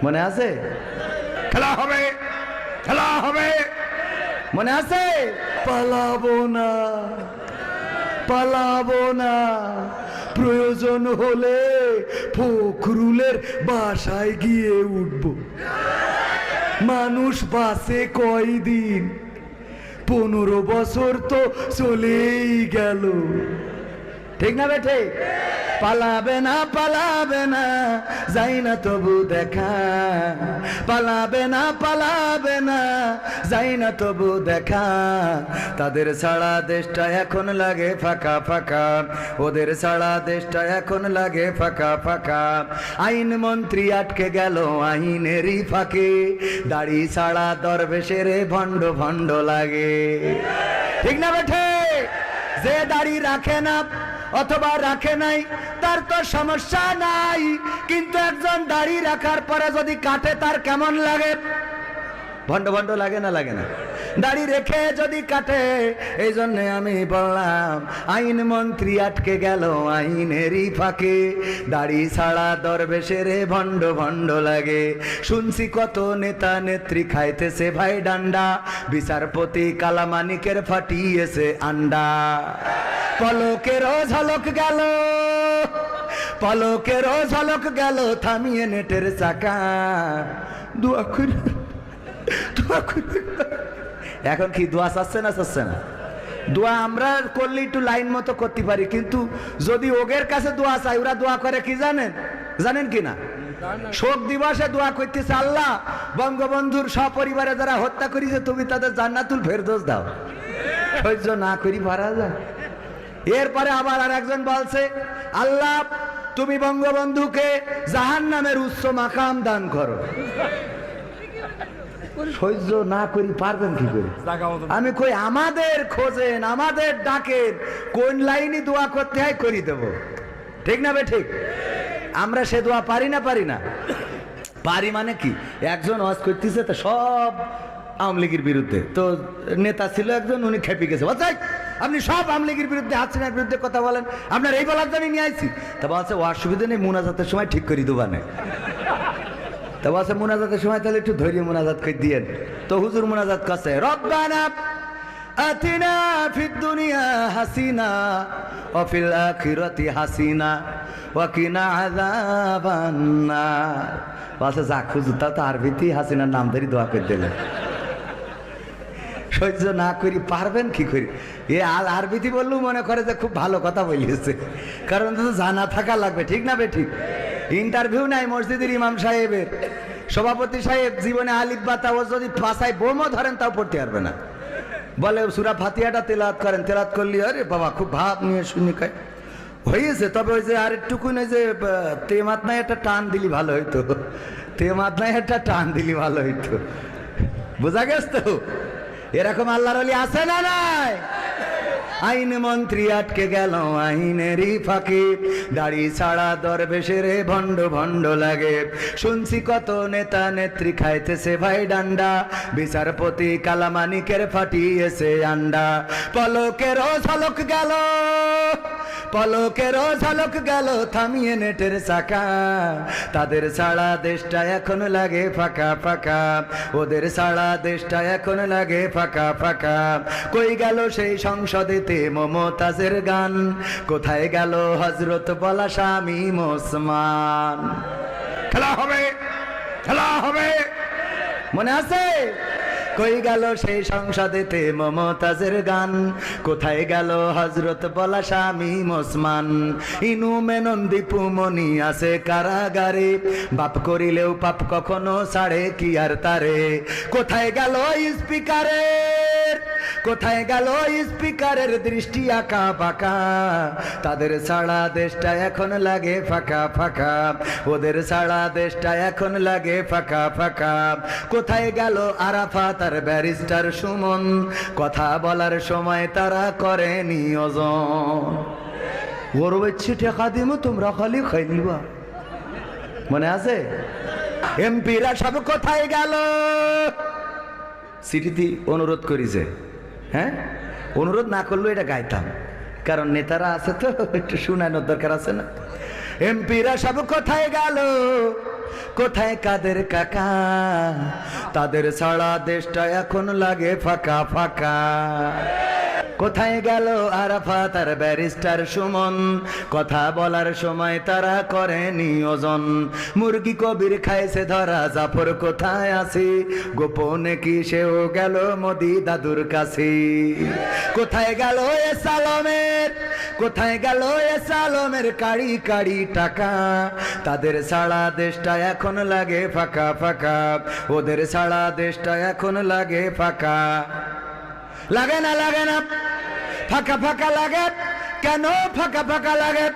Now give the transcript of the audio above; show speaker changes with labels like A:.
A: মনে আছে? খেলা হবে, খেলা হবে, মনে আছে? পালাবো না, পালাবো না, প্রয়োজন হলে ফখরুলের বাসায় গিয়ে উঠব। মানুষ বাঁচে কয়দিন? 15 বছর তো চলেই গেল, ঠিক না বেঠে? পালাবে না, পালাবে না, যাই না তবু দেখা, পালাবে না, পালাবে না, যাই না তবু দেখা। তাদের ছাড়া দেশটা এখন লাগে ফাঁকা ফাঁকা, ওদের ছাড়া দেশটা এখন লাগে ফাঁকা ফাঁকা। আইন মন্ত্রী আটকে গেল আইনেরই ফাঁকে, দাড়ি ছাড়া দরবেশের ভণ্ড ভণ্ড লাগে, ঠিক না বেঠে? যে দাড়ি রাখে না অথবা রাখে নাই তার তো সমস্যা নাই, কিন্তু একজন দাড়ি রাখার পরে যদি কাটে তার কেমন লাগে? ভণ্ড ভণ্ড লাগে না লাগে না? দাড়ি রেখে যদি কাটে, এই জন্য আমি বললাম আইন মন্ত্রী আটকে গেল আইনেরই ফাঁকে, দাড়ি ছাড়া দরবেশের ভণ্ড ভণ্ড লাগে। শুনছি কত নেতা নেত্রী খাইতেছে ভাই ডান্ডা, বিচারপতি কালামানিকের ফাটিয়েছে আন্ডা। পলকেরও ঝলক গেল, পলকেরও ঝলক গেল, থামিয়ে নেটের চাকা। দোয়া করি, দোয়া করি। এখন কি দোয়া চাচ্ছে না চাচ্ছে না? দোয়া আমরা করলে একটু লাইন মতো করতে পারি, কিন্তু যদি ওগের কাছে দোয়া চাই, ওরা দোয়া করে কি জানেন? জানেন কি না? শোক দিবসে দোয়া করতেছে, আল্লাহ বঙ্গবন্ধুর সপরিবারে যারা হত্যা করেছে তুমি তাদের জান্নাতুল ফেরদৌস দাও। সহ্য না করি পারা যায়? এরপরে আবার আর একজন বলছে, আল্লাহ তুমি বঙ্গবন্ধুকে জাহান্নামের উচ্চ মাকাম দান করো। সহ্য না করি পারবেন কি করে? আমি কই আমাদের খোঁজেন, আমাদের ডাকেন, কোন লাইনে দোয়া করতে হয় করি দেব, ঠিক না বে ঠিক? আমরা সে দোয়া পারি না, পারি না? পারি মানে কি, একজন ওয়াজ করতেছে তো সব আওয়ামী লীগের বিরুদ্ধে, তো নেতা ছিল একজন, উনি খেপে গেছে, আপনি সব আওয়ামী লীগের বিরুদ্ধে, হাসিনার বিরুদ্ধে কথা বলেন, আপনার এই বলার জন্য নিয়ে আইছি। তা বলছে ও অসুবিধা নেই, মুনাজাতের সময় ঠিক করি দেবানে। তা বলছে মুনাজাতের সময় তাহলে একটু ধৈর্য মুনাজাত করে দিয়েন। তো হুজুর মুনাজাত কাছে, রব্বানা আতিনা ফিদ দুনিয়া হাসিনা ওয়া ফিল আখিরাতি হাসিনা ওয়া কিনা আযাবান নার। বলছে যাক হুজুর, তা তো আরবিতে হাসিনার নাম ধরে দোয়া করে দিলেন। সহ্য না করি পারবেন কি করি? এ আরবিতে বললেও মনে করে যে খুব ভালো কথা বলিয়েছে, কারণ তো জানা থাকা লাগবে, ঠিক না বে ঠিক? ইন্টারভিউ নাই মসজিদের ইমাম সাহেবের, সভাপতি সাহেব জীবনে আলিফ বা তা ও যদি পাশায় বোমও ধরেন তাও পড়তে পারবে না। বলে সূরা ফাতিহাটা তেলাওয়াত করেন, তেলাওয়াত করলি আরে বাবা খুব ভাব নিয়ে শুনি খায় হয়েছে, তবে ওই যে আর একটুকু নেই যে তেমাত নাই একটা টান দিলি ভালো হইতো, তেমাত নাই একটা টান দিলি ভালো হইতো, বোঝা গেছে তো? এরকম আল্লাহর ওলি আছে না নাই? আইন মন্ত্রী আটকে গেল আইনেরই ফাঁকে, দাড়ি ছাড়া দরবেশের ভণ্ড ভণ্ড লাগে। শুনছি কত নেতা নেত্রী খাইতেছে ভাই ডান্ডা, বিচারপতি কালামানিকের ফাটিয়েছে আন্ডা। পলকেরও ঝলক গেল, পলকেরও ঝলক গেল, থামিয়ে নেটের চাকা। তাদের ছাড়া দেশটা এখন লাগে ফাঁকা ফাঁকা, ওদের ছাড়া দেশটা এখন লাগে ফাঁকা ফাঁকা। কই গেল সেই সংসদেতে মমতাজের গান, কোথায় গেল হযরত বলা শামীম ওসমান? খেলা হবে, খেলা হবে, মনে আছে? কই গেল সেই সংসদেতে মমতাজের গান, কোথায় গেল হযরত বলা শামীম ওসমান? ইনু মেনন দীপু মনি আছে কারাগারে, বাপ করিলেও পাপ কখনো ছাড়ে কি আর তারে? কোথায় গেল স্পিকারের, কোথায় গেল স্পিকারের দৃষ্টি আঁকা বাঁকা? তাদের ছাড়া দেশটা এখন লাগে ফাঁকা ফাঁকা, ওদের ছাড়া দেশটা এখন লাগে ফাঁকা ফাঁকা। কোথায় গেল আরাফাত আর ব্যারিস্টার সুমন? কথা বলার সময় তারা করে নিয়োজন। ওর বেছে টাকা দিমু তোমরা খালি খাইলিবা, মনে আছে? এমপিরা সব কোথায় গেল? চিঠিতে অনুরোধ করেছে, হ্যাঁ অনুরোধ না করলেও এটা গাইতাম, কারণ নেতারা আছে তো একটু শুনানোর দরকার আছে না। এমপিরা সব কোথায় গেল? কোথায় কাদের কাকা, তাদের ছাড়া দেশটা এখন লাগে ফাঁকা ফাঁকা। কোথায় গেল আরাফাত আর ব্যারিস্টার সুমন, কথা বলার সময় তারা করে নিয়োজন। মুরগি কবির খাইছে ধরা, জাফর কোথায় আছে, গোপনে কি সেও গেল মোদি দাদুর কাছে। কোথায় গেল এ সালমের, কোথায় গেল এ সালমের কাড়ি কাড়ি টাকা, তাদের ছাড়া দেশটা এখন লাগে ফাঁকা ফাঁকা, ওদের ছাড়া দেশটা এখন লাগে ফাঁকা। লাগে না, লাগে না, ফাঁকা ফাঁকা লাগে কেন, ফাঁকা ফাঁকা লাগে।